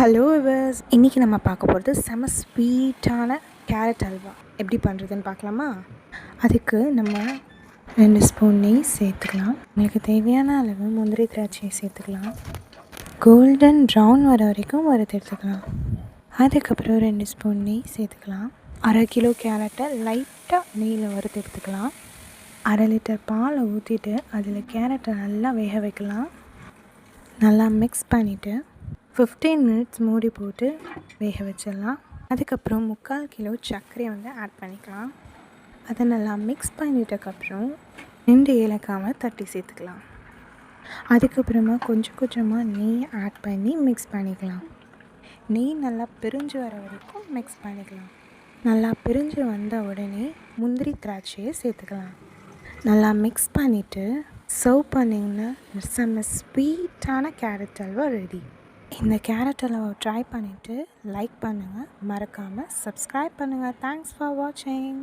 Hello viewers, இன்றைக்கி நம்ம பார்க்க போகிறது செம ஸ்வீட்டான கேரட் அல்வா எப்படி பண்ணுறதுன்னு பார்க்கலாமா? அதுக்கு நம்ம 2 ஸ்பூன் நெய் சேர்த்துக்கலாம். உங்களுக்கு தேவையான அளவு முந்திரி திராட்சையை சேர்த்துக்கலாம். கோல்டன் ப்ரௌன் வர வரைக்கும் வறுத்து எடுத்துக்கலாம். அதுக்கப்புறம் 2 ஸ்பூன் நெய் சேர்த்துக்கலாம். 1/2 கிலோ கேரட்டை லைட்டாக நெய்யில் வறுத்து எடுத்துக்கலாம். 1/2 லிட்டர் பாலை ஊற்றிட்டு அதில் கேரட்டை நல்லா வேக வைக்கலாம். நல்லா மிக்ஸ் பண்ணிவிட்டு 15 மினிட்ஸ் மூடி போட்டு வேக வச்சிடலாம். அதுக்கப்புறம் 3/4 கிலோ சர்க்கரையை ஆட் பண்ணிக்கலாம். அதை நல்லா மிக்ஸ் பண்ணிட்டதுக்கப்புறம் 2 ஏலக்காவை தட்டி சேர்த்துக்கலாம். அதுக்கப்புறமா கொஞ்சம் கொஞ்சமாக நெய் ஆட் பண்ணி மிக்ஸ் பண்ணிக்கலாம். நெய் நல்லா பிரிஞ்சு வர வரைக்கும் மிக்ஸ் பண்ணிக்கலாம். நல்லா பிரிஞ்சு வந்த உடனே முந்திரி திராட்சையை சேர்த்துக்கலாம். நல்லா மிக்ஸ் பண்ணிவிட்டு சர்வ் பண்ணிங்கன்னா செம்ம ஸ்வீட்டான கேரட் அல்வா ரெடி. இந்த கேரட் அல்வா ட்ரை பண்ணிவிட்டு லைக் பண்ணுங்கள், மறக்காமல் சப்ஸ்கிரைப் பண்ணுங்கள். தேங்க்ஸ் ஃபார் வாட்சிங்.